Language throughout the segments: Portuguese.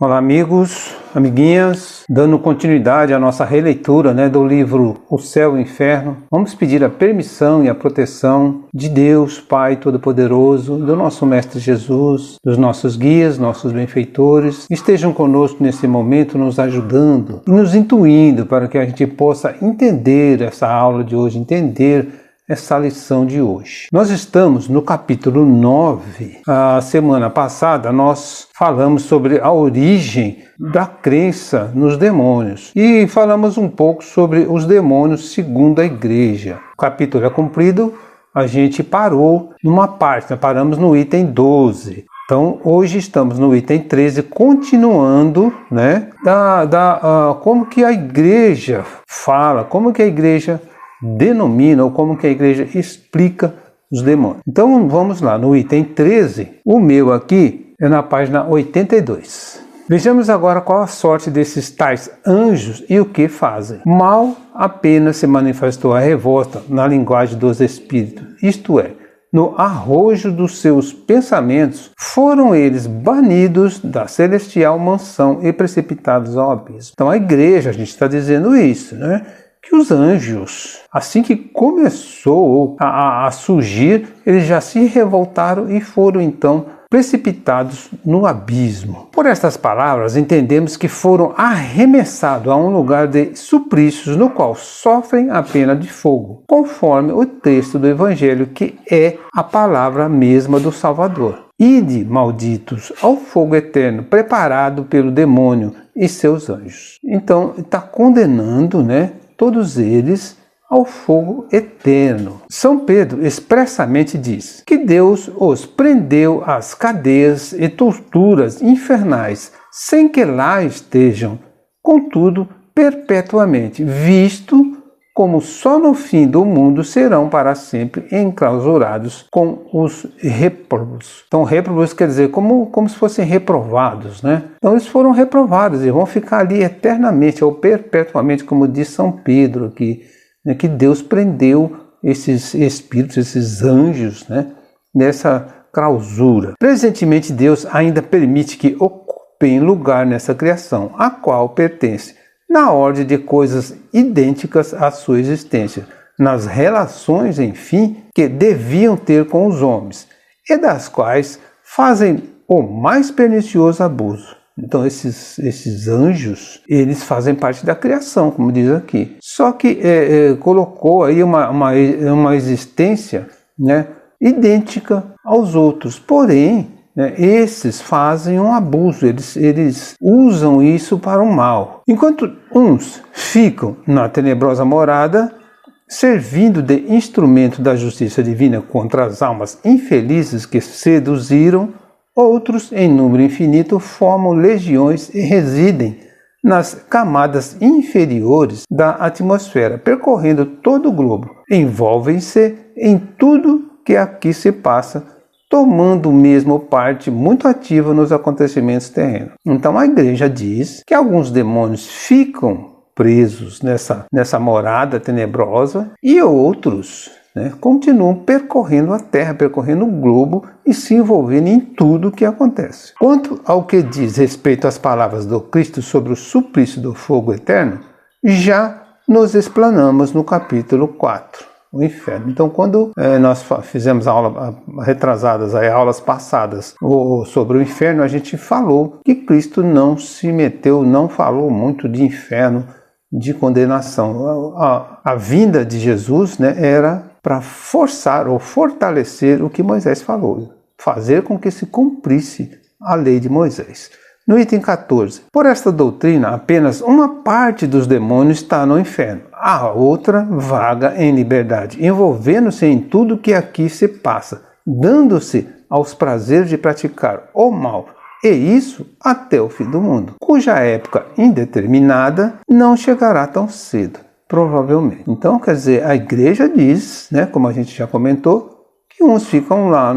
Olá amigos, amiguinhas, dando continuidade à nossa releitura do livro O Céu e o Inferno, vamos pedir a permissão e a proteção de Deus, Pai Todo-Poderoso, do nosso Mestre Jesus, dos nossos guias, nossos benfeitores, que estejam conosco nesse momento, nos ajudando e nos intuindo para que a gente possa entender essa aula de hoje, entender essa lição de hoje. Nós estamos no capítulo 9. A semana passada nós falamos sobre a origem da crença nos demônios e falamos um pouco sobre os demônios segundo a igreja. O capítulo é comprido, a gente parou numa parte, paramos no item 12. Então, hoje estamos no item 13, continuando, como que a igreja fala, como que a igreja denomina ou como que a igreja explica os demônios. Então vamos lá, no item 13, o meu aqui é na página 82. Vejamos agora qual a sorte desses tais anjos e o que fazem. Mal apenas se manifestou a revolta na linguagem dos espíritos, isto é, no arrojo dos seus pensamentos, foram eles banidos da celestial mansão e precipitados ao abismo. Então a igreja, a gente está dizendo isso, que os anjos, assim que começou a surgir, eles já se revoltaram e foram então precipitados no abismo. Por estas palavras, entendemos que foram arremessados a um lugar de suplícios no qual sofrem a pena de fogo, conforme o texto do Evangelho, que é a palavra mesma do Salvador. Ide, malditos, ao fogo eterno, preparado pelo demônio e seus anjos. Então, está condenando, todos eles ao fogo eterno. São Pedro expressamente diz que Deus os prendeu às cadeias e torturas infernais, sem que lá estejam, contudo, perpetuamente, visto como só no fim do mundo serão para sempre enclausurados com os réprobos. Então, réprobos quer dizer como se fossem reprovados, Então, eles foram reprovados e vão ficar ali eternamente ou perpetuamente, como diz São Pedro aqui, que Deus prendeu esses espíritos, esses anjos, nessa clausura. Presentemente, Deus ainda permite que ocupem lugar nessa criação, a qual pertence na ordem de coisas idênticas à sua existência, nas relações, enfim, que deviam ter com os homens, e das quais fazem o mais pernicioso abuso. Então esses anjos, eles fazem parte da criação, como diz aqui. Só que colocou aí uma existência idêntica aos outros, porém, esses fazem um abuso, eles usam isso para o mal. Enquanto uns ficam na tenebrosa morada, servindo de instrumento da justiça divina contra as almas infelizes que seduziram, outros, em número infinito, formam legiões e residem nas camadas inferiores da atmosfera, percorrendo todo o globo. Envolvem-se em tudo que aqui se passa, tomando mesmo parte muito ativa nos acontecimentos terrenos. Então a igreja diz que alguns demônios ficam presos nessa morada tenebrosa e outros continuam percorrendo a terra, percorrendo o globo e se envolvendo em tudo o que acontece. Quanto ao que diz respeito às palavras do Cristo sobre o suplício do fogo eterno, já nos explanamos no capítulo 4. O inferno. Então, quando nós fizemos aulas passadas sobre o inferno, a gente falou que Cristo não se meteu, não falou muito de inferno, de condenação. A vinda de Jesus era para forçar ou fortalecer o que Moisés falou, fazer com que se cumprisse a lei de Moisés. No item 14, por esta doutrina, apenas uma parte dos demônios está no inferno, a outra vaga em liberdade, envolvendo-se em tudo que aqui se passa, dando-se aos prazeres de praticar o mal, e isso até o fim do mundo, cuja época indeterminada não chegará tão cedo, provavelmente. Então, quer dizer, a igreja diz, como a gente já comentou, que uns ficam lá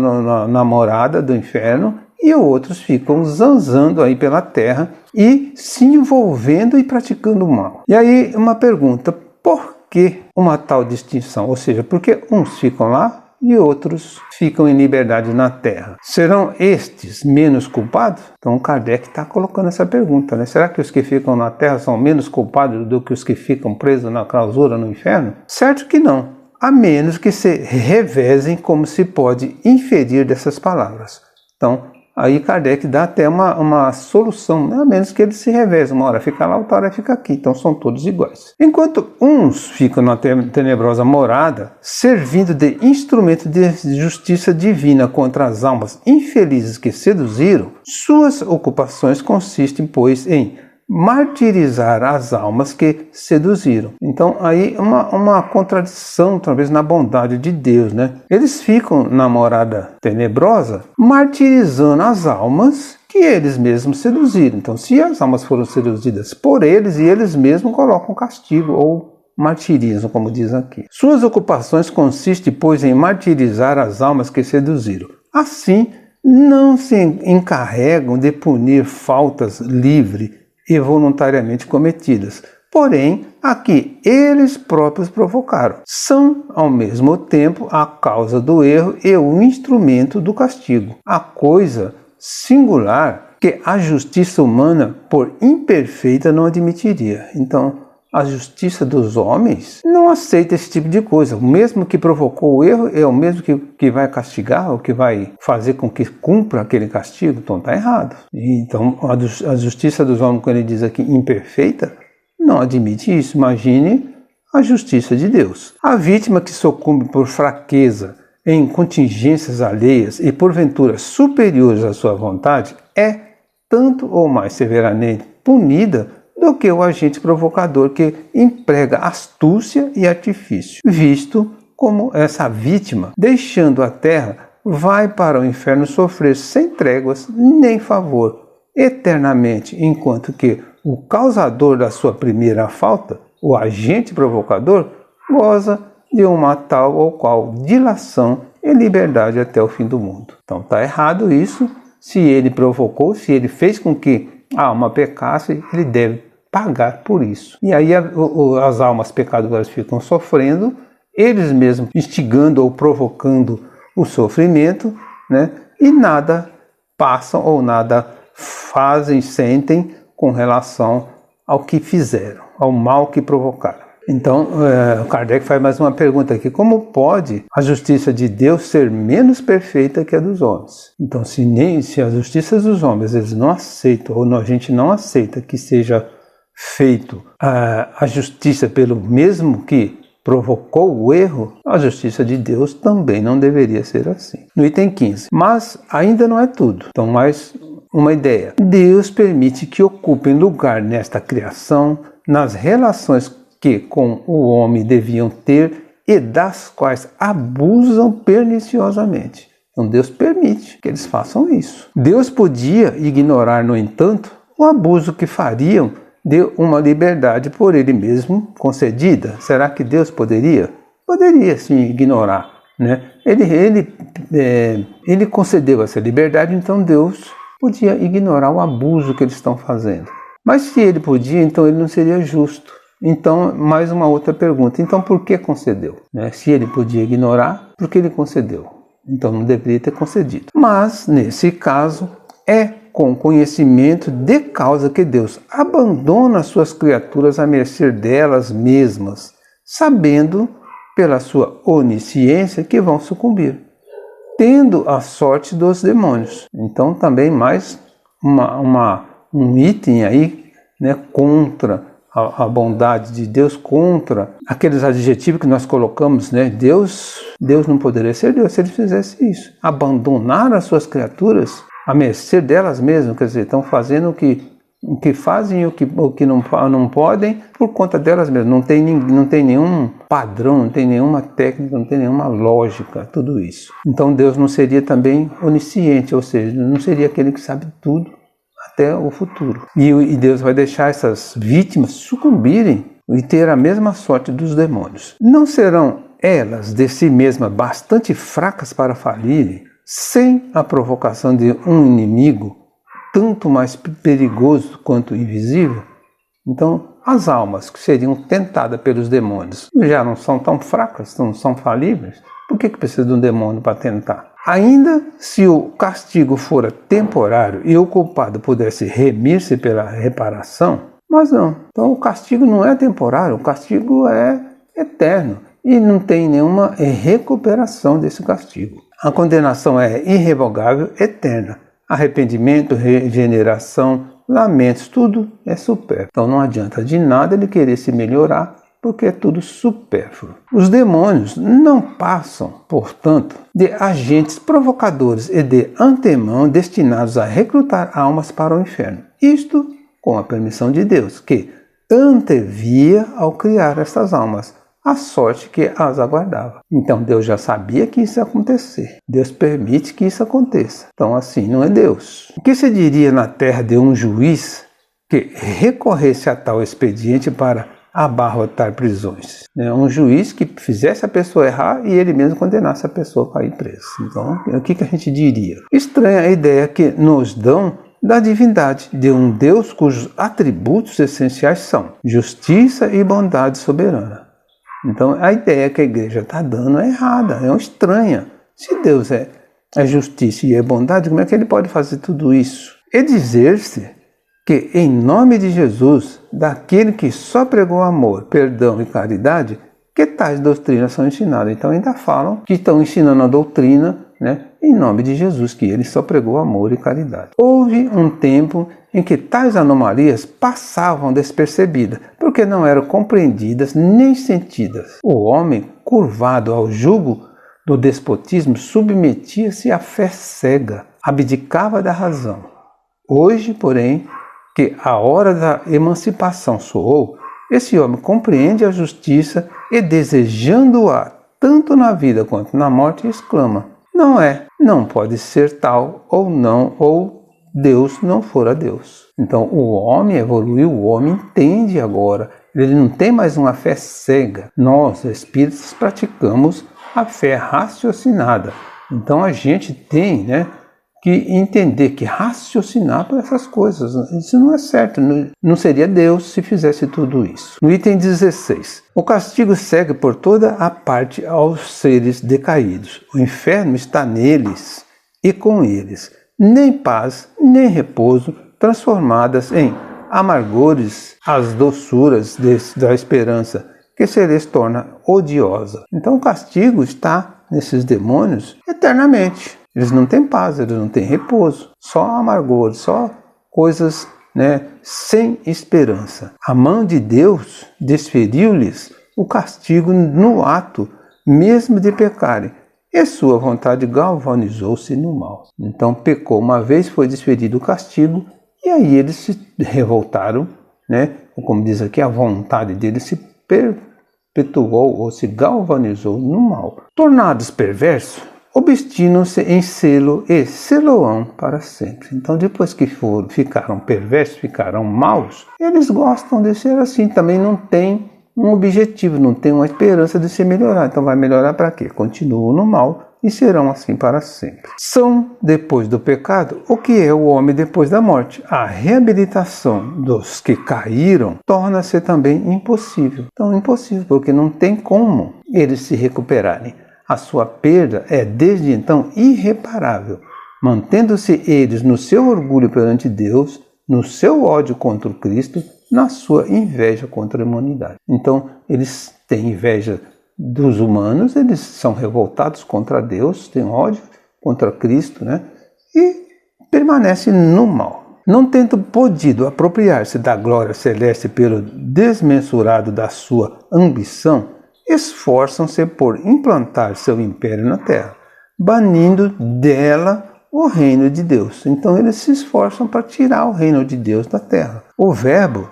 na morada do inferno, e outros ficam zanzando aí pela terra e se envolvendo e praticando o mal. E aí uma pergunta, por que uma tal distinção? Ou seja, por que uns ficam lá e outros ficam em liberdade na terra. Serão estes menos culpados? Então Kardec está colocando essa pergunta, né? Será que os que ficam na terra são menos culpados do que os que ficam presos na clausura no inferno? Certo que não, a menos que se revezem, como se pode inferir dessas palavras. Então, aí Kardec dá até uma solução, né? A menos que eles se revezem, uma hora fica lá, outra hora fica aqui, então são todos iguais. Enquanto uns ficam na tenebrosa morada, servindo de instrumento de justiça divina contra as almas infelizes que seduziram, suas ocupações consistem, pois, em martirizar as almas que seduziram. Então aí uma contradição talvez na bondade de Deus, né? Eles ficam na morada tenebrosa martirizando as almas que eles mesmos seduziram. Então se as almas foram seduzidas por eles, e eles mesmos colocam castigo ou martirizam, como diz aqui. Suas ocupações consistem, pois, em martirizar as almas que seduziram. Assim, não se encarregam de punir faltas livre e voluntariamente cometidas, porém, a que eles próprios provocaram. São, ao mesmo tempo, a causa do erro e o instrumento do castigo. A coisa singular que a justiça humana, por imperfeita, não admitiria. Então, a justiça dos homens não aceita esse tipo de coisa. O mesmo que provocou o erro é o mesmo que vai castigar, ou que vai fazer com que cumpra aquele castigo. Então está errado. Então a justiça dos homens, quando ele diz aqui imperfeita, não admite isso. Imagine a justiça de Deus. A vítima que sucumbe por fraqueza em contingências alheias e porventura superiores à sua vontade é tanto ou mais severamente punida do que o agente provocador que emprega astúcia e artifício, visto como essa vítima, deixando a terra, vai para o inferno sofrer sem tréguas nem favor, eternamente, enquanto que o causador da sua primeira falta, o agente provocador, goza de uma tal ou qual dilação e liberdade até o fim do mundo. Então está errado isso. Se ele provocou, se ele fez com que a alma pecasse, ele deve pagar por isso. E aí as almas pecadoras ficam sofrendo, eles mesmos instigando ou provocando o sofrimento, né? E nada passam ou nada fazem, sentem com relação ao que fizeram, ao mal que provocaram. Então, Kardec faz mais uma pergunta aqui: como pode a justiça de Deus ser menos perfeita que a dos homens? Então, se a justiça dos homens eles não aceitam, ou a gente não aceita que seja feito a justiça pelo mesmo que provocou o erro, a justiça de Deus também não deveria ser assim. No item 15. Mas ainda não é tudo. Então, mais uma ideia. Deus permite que ocupem lugar nesta criação, nas relações que com o homem deviam ter e das quais abusam perniciosamente. Então Deus permite que eles façam isso. Deus podia ignorar, no entanto, o abuso que fariam de uma liberdade por ele mesmo concedida. Será que Deus poderia? Poderia sim ignorar, né? Ele concedeu essa liberdade, então Deus podia ignorar o abuso que eles estão fazendo. Mas se ele podia, então ele não seria justo. Então, mais uma outra pergunta. Então, por que concedeu? Se ele podia ignorar, por que ele concedeu? Então, não deveria ter concedido. Mas, nesse caso, é com conhecimento de causa que Deus abandona suas criaturas à mercê delas mesmas, sabendo, pela sua onisciência, que vão sucumbir, tendo a sorte dos demônios. Então, também mais um item aí, contra a bondade de Deus, contra aqueles adjetivos que nós colocamos, Deus não poderia ser Deus se ele fizesse isso. Abandonar as suas criaturas à mercê delas mesmas, quer dizer, estão fazendo o que fazem e o que não podem por conta delas mesmas. Não tem nenhum padrão, não tem nenhuma técnica, não tem nenhuma lógica, tudo isso. Então Deus não seria também onisciente, ou seja, não seria aquele que sabe tudo até o futuro. E Deus vai deixar essas vítimas sucumbirem e ter a mesma sorte dos demônios. Não serão elas de si mesmas bastante fracas para falirem, sem a provocação de um inimigo tanto mais perigoso quanto invisível? Então, as almas que seriam tentadas pelos demônios já não são tão fracas, não são falíveis? Por que precisa de um demônio para tentar? Ainda se o castigo fora temporário e o culpado pudesse remir-se pela reparação, mas não. Então o castigo não é temporário, o castigo é eterno e não tem nenhuma recuperação desse castigo. A condenação é irrevogável, eterna. Arrependimento, regeneração, lamentos, tudo é supérfluo. Então não adianta de nada ele querer se melhorar, porque é tudo supérfluo. Os demônios não passam, portanto, de agentes provocadores e de antemão destinados a recrutar almas para o inferno. Isto com a permissão de Deus, que antevia ao criar estas almas, a sorte que as aguardava. Então Deus já sabia que isso ia acontecer. Deus permite que isso aconteça. Então assim não é Deus. O que se diria na terra de um juiz que recorresse a tal expediente para abarrotar prisões? Um juiz que fizesse a pessoa errar e ele mesmo condenasse a pessoa para ir preso. Então o que a gente diria? Estranha a ideia que nos dão da divindade de um Deus cujos atributos essenciais são justiça e bondade soberana. Então a ideia que a igreja está dando é errada, é estranha. Se Deus é justiça e é bondade, como é que ele pode fazer tudo isso? E dizer-se que em nome de Jesus, daquele que só pregou amor, perdão e caridade, que tais doutrinas são ensinadas. Então ainda falam que estão ensinando a doutrina, em nome de Jesus, que ele só pregou amor e caridade. Houve um tempo em que tais anomalias passavam despercebidas, porque não eram compreendidas nem sentidas. O homem, curvado ao jugo do despotismo, submetia-se à fé cega, abdicava da razão. Hoje, porém, que a hora da emancipação soou, esse homem compreende a justiça e, desejando-a tanto na vida quanto na morte, exclama: não pode ser tal ou não, ou Deus não fora Deus. Então o homem evoluiu, o homem entende agora, ele não tem mais uma fé cega. Nós, espíritos, praticamos a fé raciocinada. Então a gente tem, que entender, que raciocinar para essas coisas. Isso não é certo, não seria Deus se fizesse tudo isso. No item 16, o castigo segue por toda a parte aos seres decaídos. O inferno está neles e com eles. Nem paz, nem repouso, transformadas em amargores as doçuras da esperança, que se lhes torna odiosa. Então o castigo está nesses demônios eternamente. Eles não têm paz, eles não têm repouso, só amargor, só coisas sem esperança. A mão de Deus desferiu-lhes o castigo no ato mesmo de pecarem, e sua vontade galvanizou-se no mal. Então pecou uma vez, foi desferido o castigo, e aí eles se revoltaram, como diz aqui, a vontade deles se perpetuou ou se galvanizou no mal. Tornados perversos, obstinam-se em sê-lo e sê-lo-ão para sempre. Então, depois que ficaram perversos, ficaram maus, eles gostam de ser assim. Também não tem um objetivo, não tem uma esperança de se melhorar. Então, vai melhorar para quê? Continuam no mal e serão assim para sempre. São, depois do pecado, o que é o homem depois da morte. A reabilitação dos que caíram torna-se também impossível. Então, impossível, porque não tem como eles se recuperarem. A sua perda é, desde então, irreparável, mantendo-se eles no seu orgulho perante Deus, no seu ódio contra o Cristo, na sua inveja contra a humanidade. Então, eles têm inveja dos humanos, eles são revoltados contra Deus, têm ódio contra Cristo, e permanecem no mal. Não tendo podido apropriar-se da glória celeste pelo desmensurado da sua ambição, esforçam-se por implantar seu império na terra, banindo dela o reino de Deus. Então eles se esforçam para tirar o reino de Deus da terra. O verbo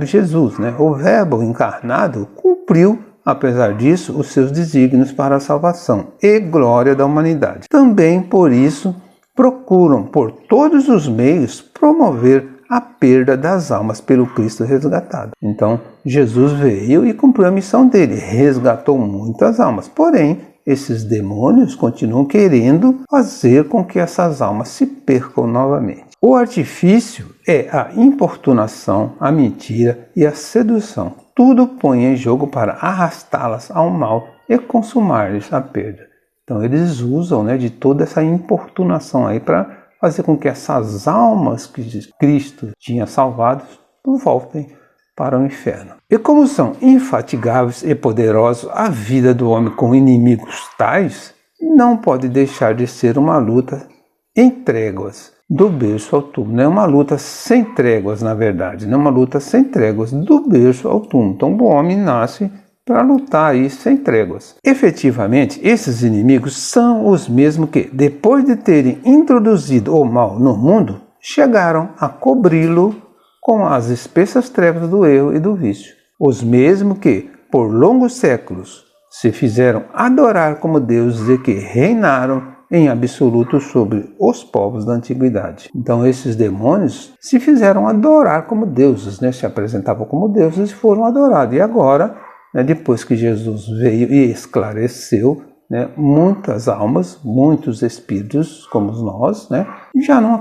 Jesus, o verbo encarnado, cumpriu, apesar disso, os seus desígnios para a salvação e glória da humanidade. Também por isso procuram por todos os meios promover a perda das almas pelo Cristo resgatado. Então, Jesus veio e cumpriu a missão dele, resgatou muitas almas. Porém, esses demônios continuam querendo fazer com que essas almas se percam novamente. O artifício é a importunação, a mentira e a sedução. Tudo põe em jogo para arrastá-las ao mal e consumar-lhes a perda. Então eles usam, né, de toda essa importunação aí para fazer com que essas almas que Cristo tinha salvado voltem para o inferno. E como são infatigáveis e poderosos, a vida do homem com inimigos tais não pode deixar de ser uma luta em tréguas, do berço ao túmulo. Não é uma luta sem tréguas, na verdade, não é uma luta sem tréguas, do berço ao túmulo. Então o homem nasce para lutar aí sem tréguas. Efetivamente, esses inimigos são os mesmos que, depois de terem introduzido o mal no mundo, chegaram a cobri-lo com as espessas trevas do erro e do vício. Os mesmos que, por longos séculos, se fizeram adorar como deuses e que reinaram em absoluto sobre os povos da antiguidade. Então esses demônios se fizeram adorar como deuses, né? Se apresentavam como deuses e foram adorados. E agora, né, depois que Jesus veio e esclareceu, né, muitas almas, muitos espíritos como nós, né, já não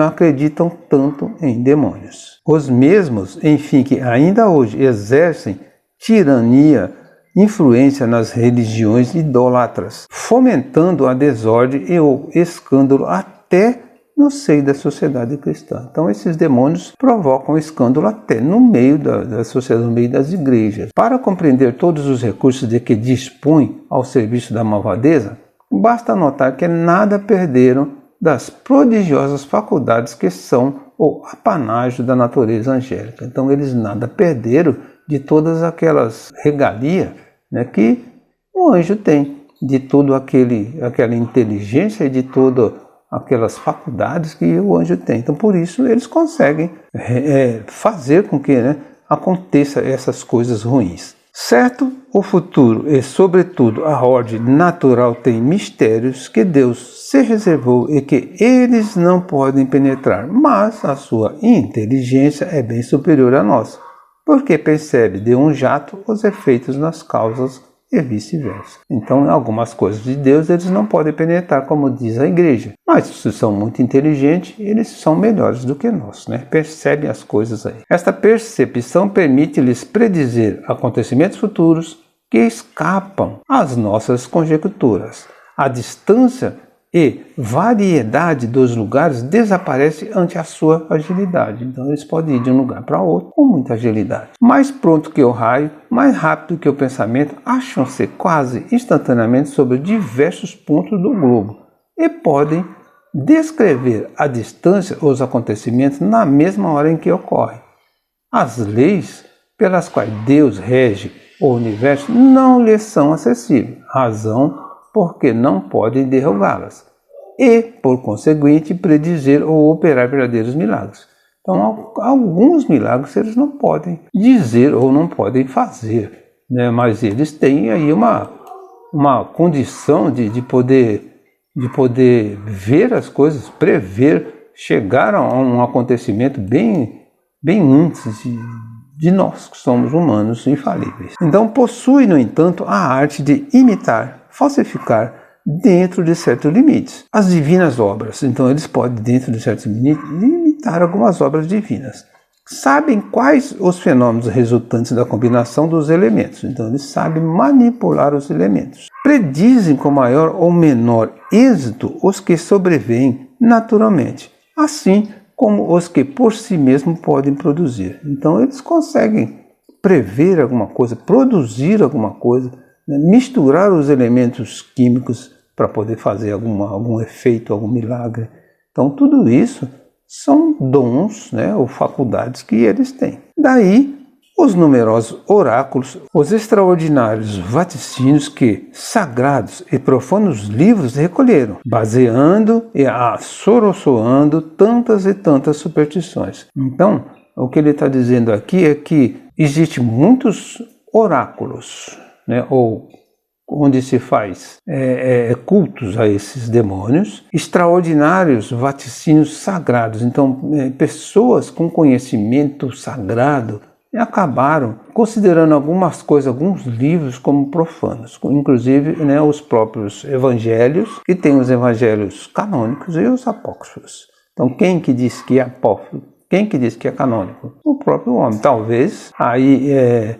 acreditam tanto em demônios. Os mesmos, enfim, que ainda hoje exercem tirania, influência nas religiões idólatras, fomentando a desordem e o escândalo até no seio da sociedade cristã. Então esses demônios provocam escândalo até no meio da sociedade, no meio das igrejas. Para compreender todos os recursos de que dispõem ao serviço da malvadeza, basta notar que nada perderam das prodigiosas faculdades que são o apanágio da natureza angélica. Então eles nada perderam de todas aquelas regalias, né, que o anjo tem, de toda aquela inteligência e de todas aquelas faculdades que o anjo tem. Então por isso eles conseguem fazer com que, né, aconteça essas coisas ruins. Certo, o futuro e sobretudo a ordem natural tem mistérios que Deus se reservou e que eles não podem penetrar, mas a sua inteligência é bem superior à nossa, porque percebe de um jato os efeitos nas causas e vice-versa. Então, algumas coisas de Deus eles não podem penetrar, como diz a igreja. Mas se são muito inteligentes, eles são melhores do que nós, né? Percebem as coisas aí. Esta percepção permite-lhes predizer acontecimentos futuros que escapam às nossas conjecturas. A distância e variedade dos lugares desaparece ante a sua agilidade. Então eles podem ir de um lugar para outro com muita agilidade. Mais pronto que o raio, mais rápido que o pensamento, acham-se quase instantaneamente sobre diversos pontos do globo e podem descrever à distância os acontecimentos na mesma hora em que ocorrem. As leis pelas quais Deus rege o universo não lhes são acessíveis, razão porque não podem derrubá-las, e, por conseguinte, predizer ou operar verdadeiros milagres. Então, alguns milagres eles não podem dizer ou não podem fazer, né? Mas eles têm aí uma condição de poder ver as coisas, prever, chegar a um acontecimento bem antes de nós, que somos humanos infalíveis. Então, possui, no entanto, a arte de imitar, falsificar dentro de certos limites as divinas obras. Então eles podem, dentro de certos limites, limitar algumas obras divinas. Sabem quais os fenômenos resultantes da combinação dos elementos. Então eles sabem manipular os elementos. Predizem com maior ou menor êxito os que sobrevêm naturalmente, assim como os que por si mesmos podem produzir. Então eles conseguem prever alguma coisa, produzir alguma coisa, misturar os elementos químicos para poder fazer algum efeito, algum milagre. Então tudo isso são dons, né, ou faculdades que eles têm. Daí os numerosos oráculos, os extraordinários vaticínios que sagrados e profanos livros recolheram, baseando e assoroçoando tantas e tantas superstições. Então, o que ele está dizendo aqui é que existem muitos oráculos, né, ou onde se faz cultos a esses demônios, extraordinários vaticínios sagrados. Então, pessoas com conhecimento sagrado acabaram considerando algumas coisas, alguns livros como profanos, inclusive, né, os próprios evangelhos, que tem os evangelhos canônicos e os apócrifos. Então, quem que diz que é apócrifo, Quem que diz que é canônico? O próprio homem, talvez aí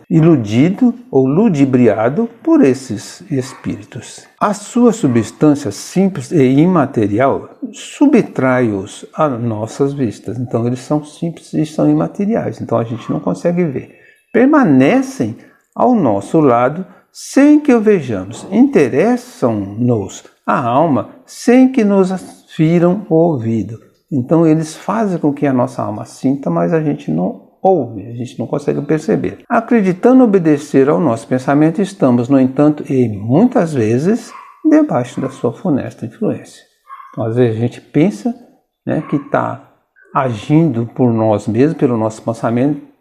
iludido ou ludibriado por esses espíritos. A sua substância simples e imaterial subtrai-os a nossas vistas. Então eles são simples e são imateriais, então a gente não consegue ver. Permanecem ao nosso lado sem que o vejamos, interessam-nos a alma sem que nos firam o ouvido. Então eles fazem com que a nossa alma sinta, mas a gente não ouve, a gente não consegue perceber. Acreditando obedecer ao nosso pensamento, estamos, no entanto, e muitas vezes, debaixo da sua funesta influência. Então, às vezes a gente pensa, né, que está agindo por nós mesmos, pelo nosso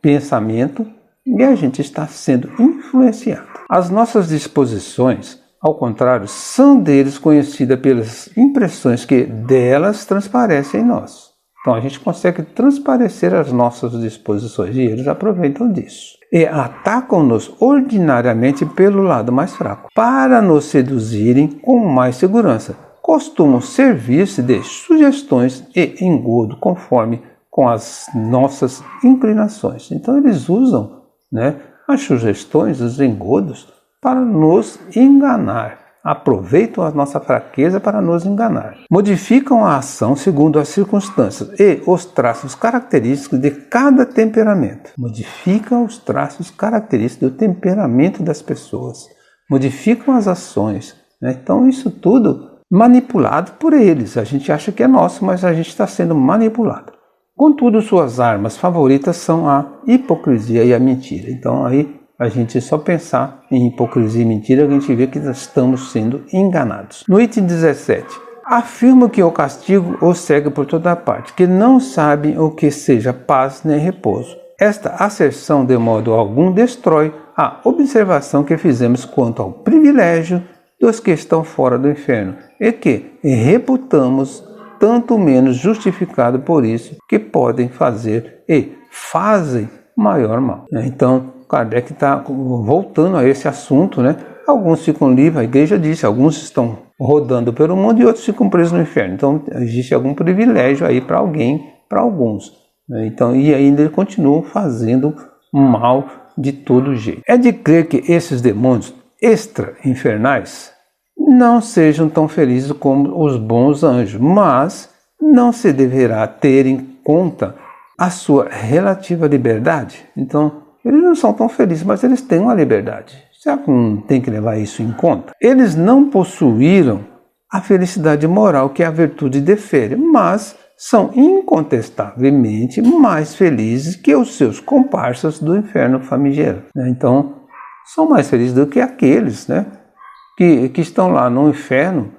pensamento, e a gente está sendo influenciado. As nossas disposições, ao contrário, são deles conhecidas pelas impressões que delas transparecem em nós. Então a gente consegue transparecer as nossas disposições e eles aproveitam disso. E atacam-nos ordinariamente pelo lado mais fraco, para nos seduzirem com mais segurança. Costumam servir-se de sugestões e engodo conforme com as nossas inclinações. Então eles usam, né, as sugestões, os engodos, para nos enganar. Aproveitam a nossa fraqueza para nos enganar. Modificam a ação segundo as circunstâncias e os traços característicos de cada temperamento. Modificam os traços característicos do temperamento das pessoas. Modificam as ações, né? Então isso tudo manipulado por eles. A gente acha que é nosso, mas a gente está sendo manipulado. Contudo, suas armas favoritas são a hipocrisia e a mentira. Então aí a gente só pensar em hipocrisia e mentira, a gente vê que estamos sendo enganados. No item 17, afirma que o castigo os segue por toda parte, que não sabem o que seja paz nem repouso. Esta asserção de modo algum destrói a observação que fizemos quanto ao privilégio dos que estão fora do inferno, e que reputamos tanto menos justificado por isso, que podem fazer e fazem maior mal. Então, Kardec está voltando a esse assunto, né? Alguns ficam livres, a igreja disse, alguns estão rodando pelo mundo e outros ficam presos no inferno. Então existe algum privilégio aí para alguém, para alguns, né? Então, e ainda eles continuam fazendo mal de todo jeito. É de crer que esses demônios extra-infernais não sejam tão felizes como os bons anjos, mas não se deverá ter em conta a sua relativa liberdade. Então, eles não são tão felizes, mas eles têm uma liberdade. Será que não tem que levar isso em conta? Eles não possuíram a felicidade moral que a virtude defere, mas são incontestavelmente mais felizes que os seus comparsas do inferno famigerado. Então, são mais felizes do que aqueles, né, que estão lá no inferno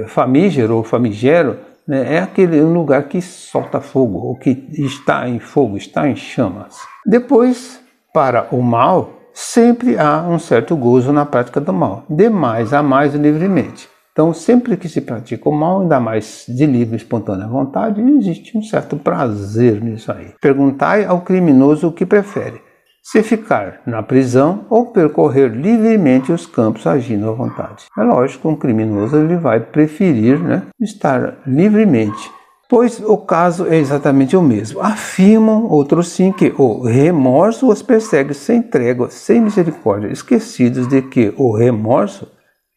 famígero ou famigero, né, é aquele lugar que solta fogo, ou que está em fogo, está em chamas. Depois, para o mal, sempre há um certo gozo na prática do mal, de mais a mais livremente. Então, sempre que se pratica o mal, ainda mais de livre e espontânea vontade, existe um certo prazer nisso aí. Perguntai ao criminoso o que prefere, se ficar na prisão ou percorrer livremente os campos agindo à vontade. É lógico que um criminoso ele vai preferir, né, estar livremente, pois o caso é exatamente o mesmo. Afirmam outros sim que o remorso os persegue sem trégua, sem misericórdia, esquecidos de que o remorso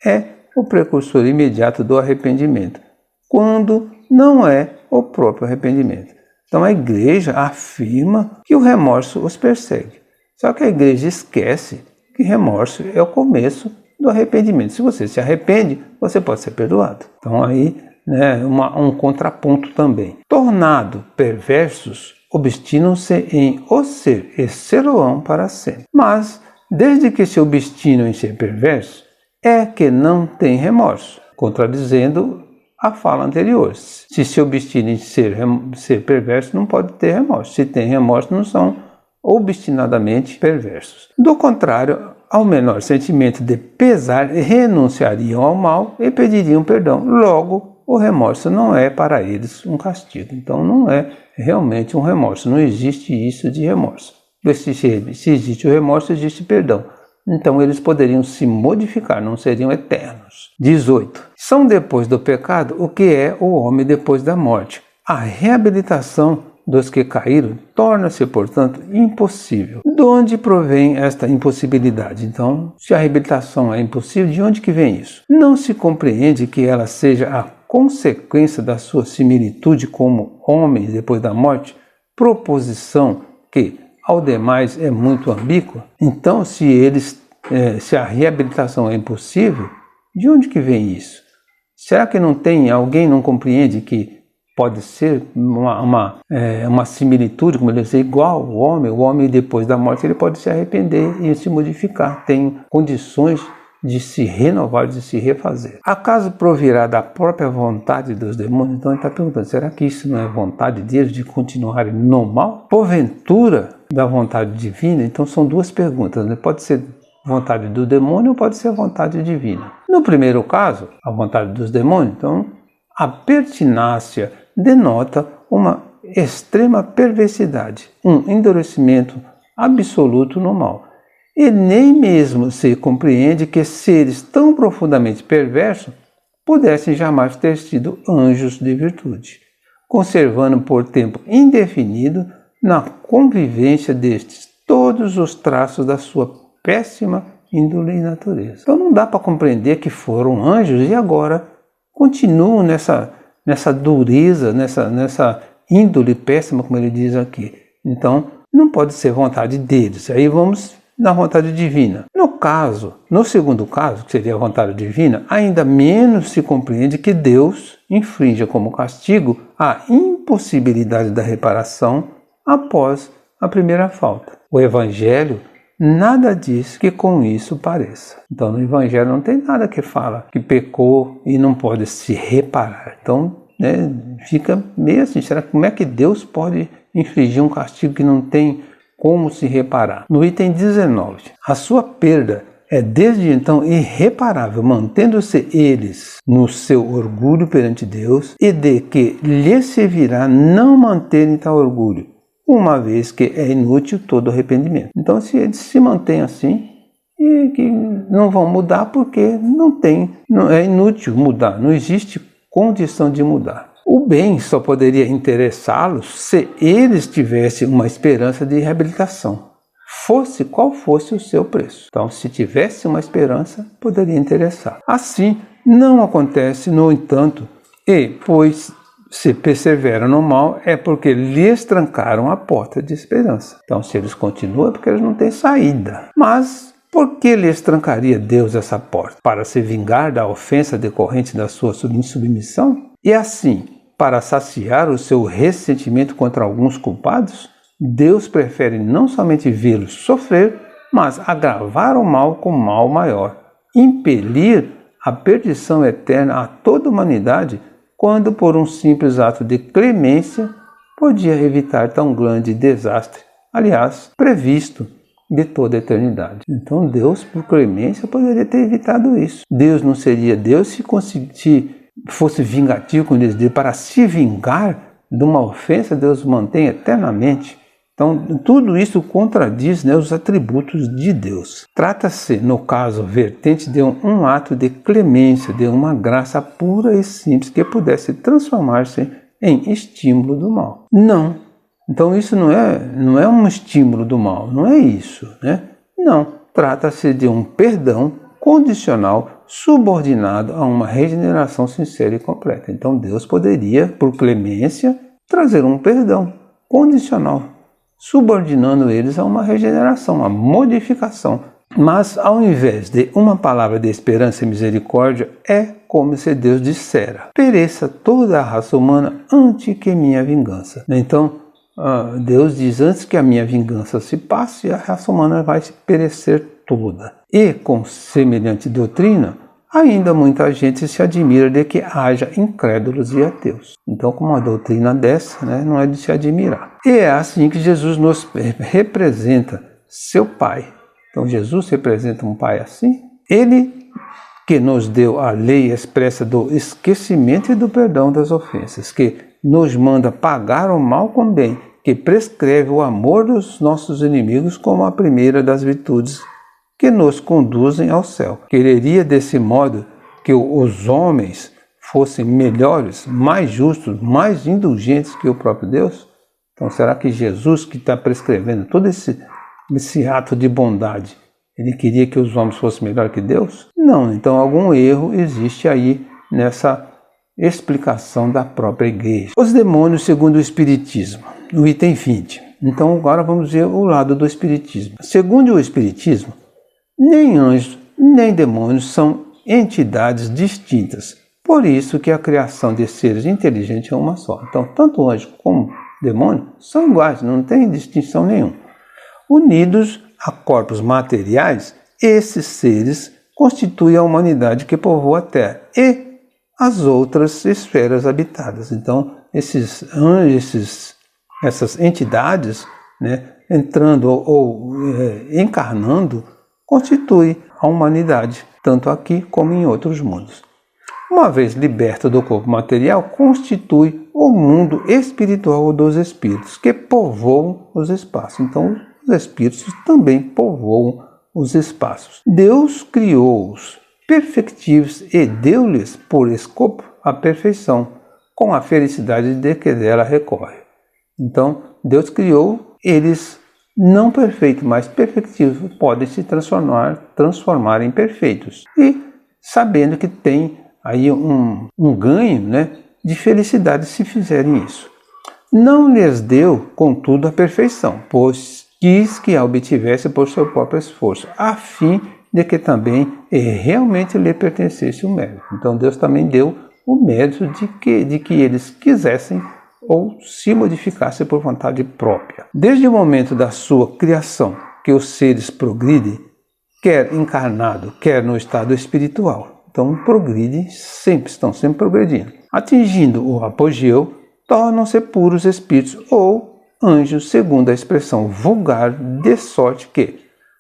é o precursor imediato do arrependimento, quando não é o próprio arrependimento. Então a igreja afirma que o remorso os persegue. Só que a igreja esquece que remorso é o começo do arrependimento. Se você se arrepende, você pode ser perdoado. Então aí, né, um contraponto também. Tornado perversos, obstinam-se em o ser e ser-o-ão para sempre. Mas, desde que se obstinam em ser perversos, é que não tem remorso, contradizendo a fala anterior. Se obstinam em ser perverso, não pode ter remorso. Se tem remorso, não são obstinadamente perversos. Do contrário, ao menor sentimento de pesar, renunciariam ao mal e pediriam perdão. Logo, o remorso não é para eles um castigo. Então, não é realmente um remorso. Não existe isso de remorso. Se existe o remorso, existe perdão. Então, eles poderiam se modificar, não seriam eternos. 18. São depois do pecado o que é o homem depois da morte. A reabilitação dos que caíram torna-se, portanto, impossível. De onde provém esta impossibilidade? Então, se a reabilitação é impossível, de onde que vem isso? Não se compreende que ela seja a consequência da sua similitude como homens depois da morte, proposição que, ao demais, é muito ambígua? Então, se a reabilitação é impossível, de onde que vem isso? Será que alguém não compreende que pode ser uma similitude, como ele diz, igual o homem depois da morte ele pode se arrepender e se modificar, tem condições de se renovar, de se refazer. Acaso provirá da própria vontade dos demônios? Então ele está perguntando, será que isso não é vontade deles de continuarem no mal? Porventura da vontade divina? Então são duas perguntas, né? Pode ser vontade do demônio ou pode ser vontade divina. No primeiro caso, a vontade dos demônios, então a pertinácia denota uma extrema perversidade, um endurecimento absoluto no mal. E nem mesmo se compreende que seres tão profundamente perversos pudessem jamais ter sido anjos de virtude, conservando por tempo indefinido na convivência destes todos os traços da sua péssima índole e natureza. Então não dá para compreender que foram anjos e agora continuam nessa dureza, nessa índole péssima, como ele diz aqui. Então, não pode ser vontade deles. Aí vamos na vontade divina. No segundo caso, que seria a vontade divina, ainda menos se compreende que Deus infrinja como castigo a impossibilidade da reparação após a primeira falta. O Evangelho nada diz que com isso pareça. Então no Evangelho não tem nada que fala que pecou e não pode se reparar. Então fica meio assim, como é que Deus pode infligir um castigo que não tem como se reparar? No item 19, a sua perda é desde então irreparável, mantendo-se eles no seu orgulho perante Deus, e de que lhes servirá não manterem tal orgulho, uma vez que é inútil todo arrependimento. Então, se eles se mantêm assim, e que não vão mudar porque é inútil mudar, não existe condição de mudar. O bem só poderia interessá-los se eles tivessem uma esperança de reabilitação, fosse qual fosse o seu preço. Então, se tivesse uma esperança, poderia interessar. Assim, não acontece, no entanto, pois se perseveram no mal, é porque lhes trancaram a porta de esperança. Então, se eles continuam, é porque eles não têm saída. Mas por que lhes trancaria Deus essa porta? Para se vingar da ofensa decorrente da sua insubmissão? E assim, para saciar o seu ressentimento contra alguns culpados, Deus prefere não somente vê-los sofrer, mas agravar o mal com mal maior, impelir a perdição eterna a toda a humanidade, quando por um simples ato de clemência podia evitar tão grande desastre, aliás, previsto de toda a eternidade. Então Deus, por clemência, poderia ter evitado isso. Deus não seria Deus se fosse vingativo com eles. Para se vingar de uma ofensa, Deus mantém eternamente. Então, tudo isso contradiz os atributos de Deus. Trata-se, no caso vertente, de um ato de clemência, de uma graça pura e simples que pudesse transformar-se em estímulo do mal. Não. Então, isso não é um estímulo do mal, não é isso, né? Não. Trata-se de um perdão condicional, subordinado a uma regeneração sincera e completa. Então, Deus poderia, por clemência, trazer um perdão condicional, subordinando eles a uma regeneração, uma modificação. Mas, ao invés de uma palavra de esperança e misericórdia, é como se Deus dissera: pereça toda a raça humana antes que minha vingança. Então, Deus diz: antes que a minha vingança se passe, a raça humana vai perecer toda. E, com semelhante doutrina, ainda muita gente se admira de que haja incrédulos e ateus. Então, com uma doutrina dessa, não é de se admirar. E é assim que Jesus nos representa seu Pai. Então, Jesus representa um Pai assim. Ele que nos deu a lei expressa do esquecimento e do perdão das ofensas, que nos manda pagar o mal com o bem, que prescreve o amor dos nossos inimigos como a primeira das virtudes que nos conduzem ao céu. Quereria desse modo que os homens fossem melhores, mais justos, mais indulgentes que o próprio Deus? Então, será que Jesus, que está prescrevendo todo esse ato de bondade, ele queria que os homens fossem melhor que Deus? Não, então algum erro existe aí nessa explicação da própria igreja. Os demônios segundo o Espiritismo, no item 20. Então agora vamos ver o lado do Espiritismo. Segundo o Espiritismo, nem anjos nem demônios são entidades distintas. Por isso que a criação de seres inteligentes é uma só. Então tanto anjo como demônio são iguais, não tem distinção nenhuma. Unidos a corpos materiais, esses seres constituem a humanidade que povoa a Terra e as outras esferas habitadas. Então, essas entidades, né, entrando ou encarnando, constituem a humanidade, tanto aqui como em outros mundos. Uma vez liberta do corpo material, constitui o mundo espiritual dos espíritos, que povoam os espaços. Então, os espíritos também povoam os espaços. Deus criou-os perfectivos e deu-lhes por escopo a perfeição, com a felicidade de que dela recorre. Então, Deus criou eles não perfeitos, mas perfectivos, podem se transformar em perfeitos. E sabendo que tem aí um ganho, né, de felicidade se fizerem isso. Não lhes deu, contudo, a perfeição, pois quis que a obtivesse por seu próprio esforço, a fim de que também realmente lhe pertencesse o mérito. Então Deus também deu o mérito de que eles quisessem ou se modificassem por vontade própria. Desde o momento da sua criação, que os seres progridem, quer encarnado, quer no estado espiritual. Então progridem sempre, estão sempre progredindo. Atingindo o apogeu, tornam-se puros espíritos ou anjos, segundo a expressão vulgar, de sorte que,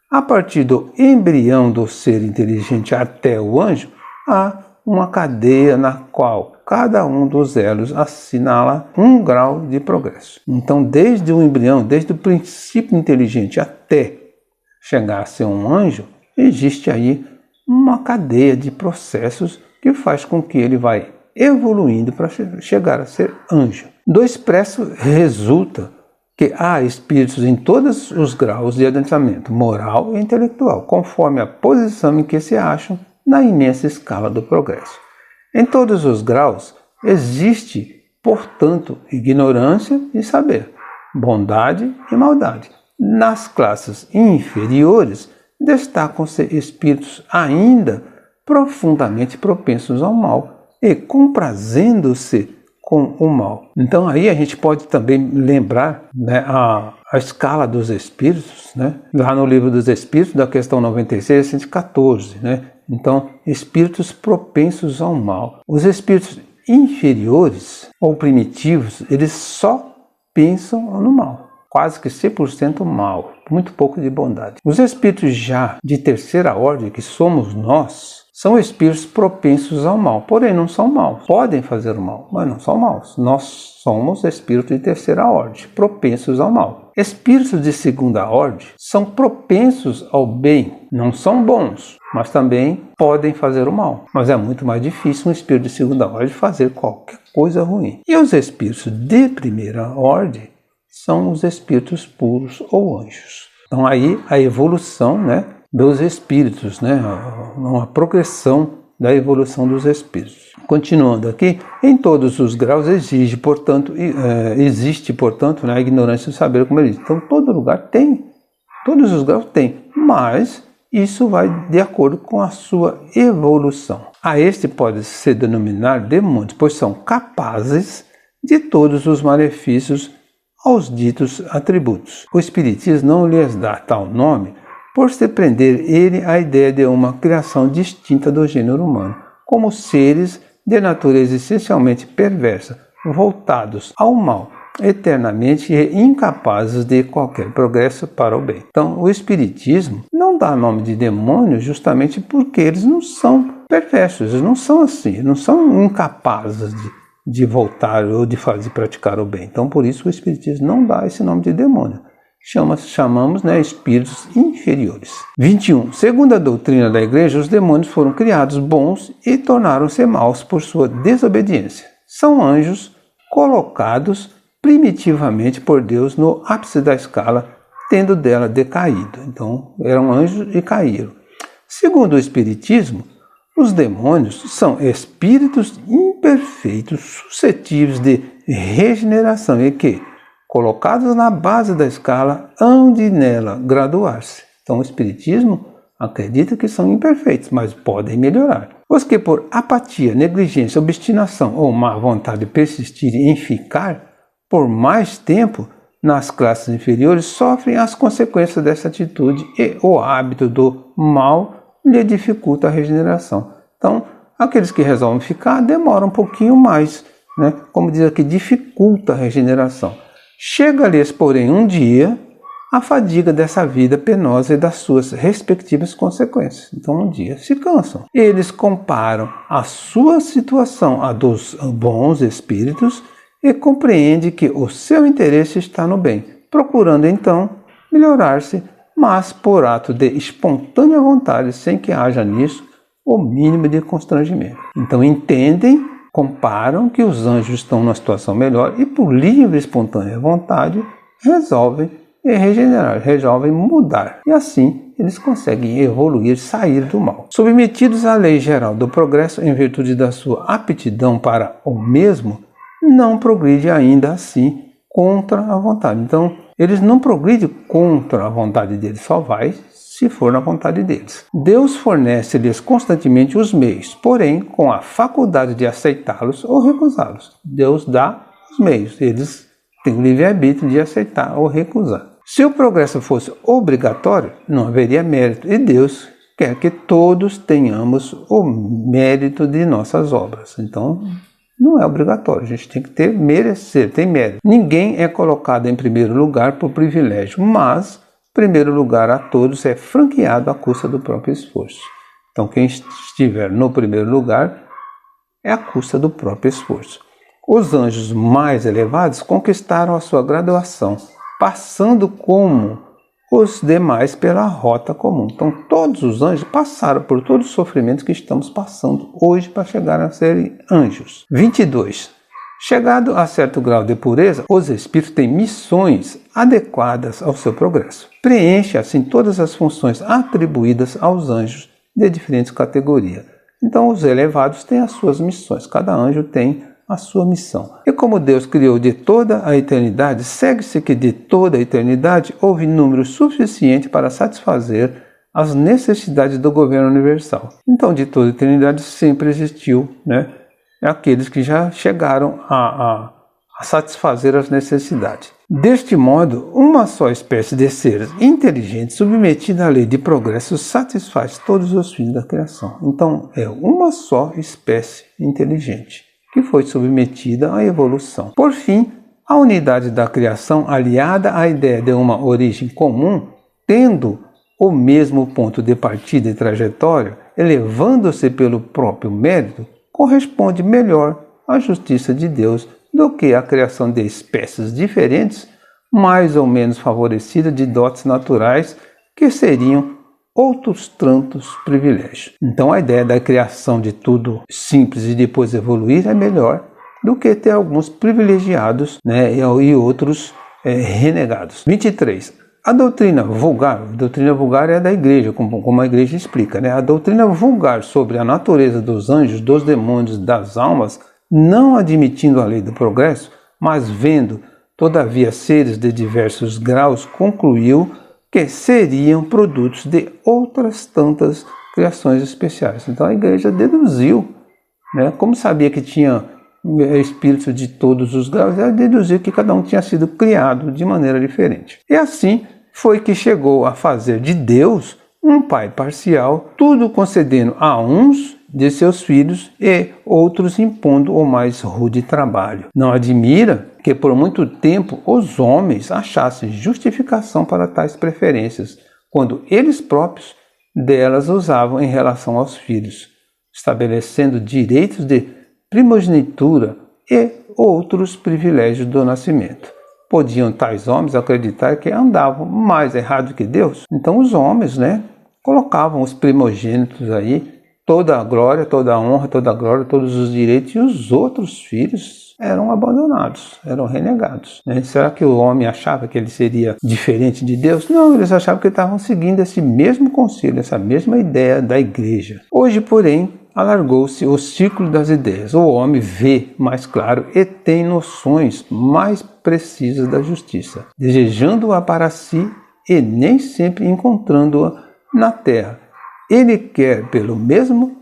a partir do embrião do ser inteligente até o anjo, há uma cadeia na qual cada um dos elos assinala um grau de progresso. Então, desde o embrião, desde o princípio inteligente até chegar a ser um anjo, existe aí uma cadeia de processos que faz com que ele vai evoluindo para chegar a ser anjo. Do expresso resulta que há espíritos em todos os graus de adiantamento moral e intelectual, conforme a posição em que se acham na imensa escala do progresso. Em todos os graus existe, portanto, ignorância e saber, bondade e maldade. Nas classes inferiores destacam-se espíritos ainda profundamente propensos ao mal e comprazendo-se com o mal. Então aí a gente pode também lembrar, né, a escala dos espíritos, né, lá no livro dos espíritos, da questão 96 a 114, né? Então, espíritos propensos ao mal. Os espíritos inferiores ou primitivos, eles só pensam no mal, quase que 100% mal, muito pouco de bondade. Os espíritos já de terceira ordem, que somos nós, são espíritos propensos ao mal, porém não são maus. Podem fazer o mal, mas não são maus. Nós somos espíritos de terceira ordem, propensos ao mal. Espíritos de segunda ordem são propensos ao bem, não são bons, mas também podem fazer o mal. Mas é muito mais difícil um espírito de segunda ordem fazer qualquer coisa ruim. E os espíritos de primeira ordem são os espíritos puros ou anjos. Então aí a evolução, né, dos espíritos, né, uma progressão da evolução dos espíritos. Continuando aqui, em todos os graus existe, portanto, né, a ignorância e o saber, como ele diz. Então todo lugar tem, todos os graus tem, mas isso vai de acordo com a sua evolução. A este pode se denominar demônios, pois são capazes de todos os malefícios aos ditos atributos. O Espiritismo não lhes dá tal nome por se prender ele à ideia de uma criação distinta do gênero humano, como seres de natureza essencialmente perversa, voltados ao mal, eternamente e incapazes de qualquer progresso para o bem. Então, o Espiritismo não dá nome de demônio justamente porque eles não são perversos, eles não são assim, não são incapazes de voltar ou de praticar o bem. Então, por isso o Espiritismo não dá esse nome de demônio. Chamamos, né, espíritos inferiores. 21. Segundo a doutrina da Igreja, os demônios foram criados bons e tornaram-se maus por sua desobediência. São anjos colocados primitivamente por Deus no ápice da escala, tendo dela decaído. Então, eram anjos e caíram. Segundo o Espiritismo, os demônios são espíritos imperfeitos, suscetíveis de regeneração e que, colocados na base da escala, hão de nela graduar-se. Então, o Espiritismo acredita que são imperfeitos, mas podem melhorar. Os que por apatia, negligência, obstinação ou má vontade persistirem em ficar por mais tempo nas classes inferiores sofrem as consequências dessa atitude e o hábito do mal lhe dificulta a regeneração. Então, aqueles que resolvem ficar demoram um pouquinho mais, né? Como diz aqui, dificulta a regeneração. Chega-lhes, porém, um dia a fadiga dessa vida penosa e das suas respectivas consequências. Então, um dia se cansam. Eles comparam a sua situação à dos bons espíritos e compreendem que o seu interesse está no bem, procurando, então, melhorar-se, mas por ato de espontânea vontade, sem que haja nisso o mínimo de constrangimento. Então entendem, comparam que os anjos estão numa situação melhor e por livre e espontânea vontade resolvem regenerar, resolvem mudar. E assim eles conseguem evoluir, sair do mal. Submetidos à lei geral do progresso em virtude da sua aptidão para o mesmo, não progride ainda assim contra a vontade. Então, eles não progridem contra a vontade deles, só vai se for na vontade deles. Deus fornece-lhes constantemente os meios, porém com a faculdade de aceitá-los ou recusá-los. Deus dá os meios, eles têm o livre-arbítrio de aceitar ou recusar. Se o progresso fosse obrigatório, não haveria mérito, e Deus quer que todos tenhamos o mérito de nossas obras. Então, não é obrigatório, a gente tem que merecer, tem mérito. Ninguém é colocado em primeiro lugar por privilégio, mas primeiro lugar a todos é franqueado à custa do próprio esforço. Então quem estiver no primeiro lugar é à custa do próprio esforço. Os anjos mais elevados conquistaram a sua graduação, passando como os demais pela rota comum. Então todos os anjos passaram por todos os sofrimentos que estamos passando hoje para chegar a serem anjos. 22. Chegado a certo grau de pureza, os espíritos têm missões adequadas ao seu progresso. Preenche assim todas as funções atribuídas aos anjos de diferentes categorias. Então os elevados têm as suas missões, cada anjo tem a sua missão. E como Deus criou de toda a eternidade, segue-se que de toda a eternidade houve número suficiente para satisfazer as necessidades do governo universal. Então de toda a eternidade sempre existiu, né? Aqueles que já chegaram a satisfazer as necessidades. Deste modo, uma só espécie de seres inteligentes submetida à lei de progresso satisfaz todos os fins da criação. Então, é uma só espécie inteligente que foi submetida à evolução. Por fim, a unidade da criação, aliada à ideia de uma origem comum, tendo o mesmo ponto de partida e trajetória, elevando-se pelo próprio mérito, corresponde melhor à justiça de Deus do que a criação de espécies diferentes, mais ou menos favorecidas de dotes naturais, que seriam outros tantos privilégios. Então a ideia da criação de tudo simples e depois evoluir é melhor do que ter alguns privilegiados, né, e outros renegados. 23. A doutrina vulgar é da igreja, como a igreja explica, né? A doutrina vulgar sobre a natureza dos anjos, dos demônios, das almas, não admitindo a lei do progresso, mas vendo, todavia, seres de diversos graus, concluiu que seriam produtos de outras tantas criações especiais. Então a igreja deduziu, né? Como sabia que tinha espíritos de todos os graus, ela deduziu que cada um tinha sido criado de maneira diferente. E assim foi que chegou a fazer de Deus um pai parcial, tudo concedendo a uns de seus filhos e outros impondo o mais rude trabalho. Não admira que por muito tempo os homens achassem justificação para tais preferências, quando eles próprios delas usavam em relação aos filhos, estabelecendo direitos de primogenitura e outros privilégios do nascimento. Podiam tais homens acreditar que andavam mais errado que Deus? Então os homens, né, colocavam os primogênitos aí, toda a glória, toda a honra, toda a glória, todos os direitos, e os outros filhos eram abandonados, eram renegados. Será que o homem achava que ele seria diferente de Deus? Não, eles achavam que estavam seguindo esse mesmo conselho, essa mesma ideia da igreja. Hoje, porém, alargou-se o ciclo das ideias. O homem vê mais claro e tem noções mais precisas da justiça, desejando-a para si e nem sempre encontrando-a na terra. Ele quer, pelo mesmo,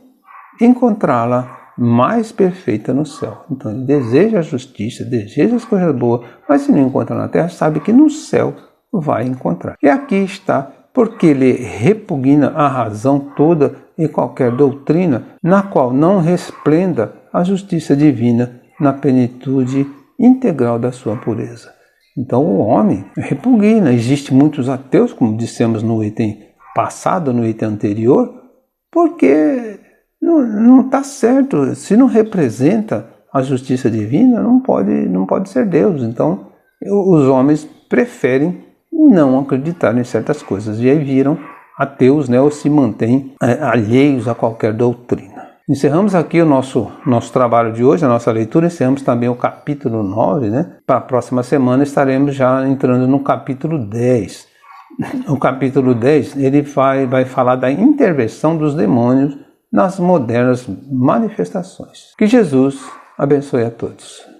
encontrá-la mais perfeita no céu. Então ele deseja a justiça, deseja as coisas boas, mas se não encontra na terra, sabe que no céu vai encontrar. E aqui está, porque ele repugna a razão toda e qualquer doutrina na qual não resplenda a justiça divina na plenitude integral da sua pureza. Então o homem repugna. Existem muitos ateus, como dissemos no item passado, no item anterior, porque não está certo. Se não representa a justiça divina, não pode ser Deus. Então os homens preferem não acreditar em certas coisas e aí viram ateus, ou se mantêm alheios a qualquer doutrina. Encerramos aqui o nosso trabalho de hoje, a nossa leitura. Encerramos também o capítulo 9, Para a próxima semana estaremos já entrando no capítulo 10. O capítulo 10 ele vai falar da intervenção dos demônios nas modernas manifestações. Que Jesus abençoe a todos.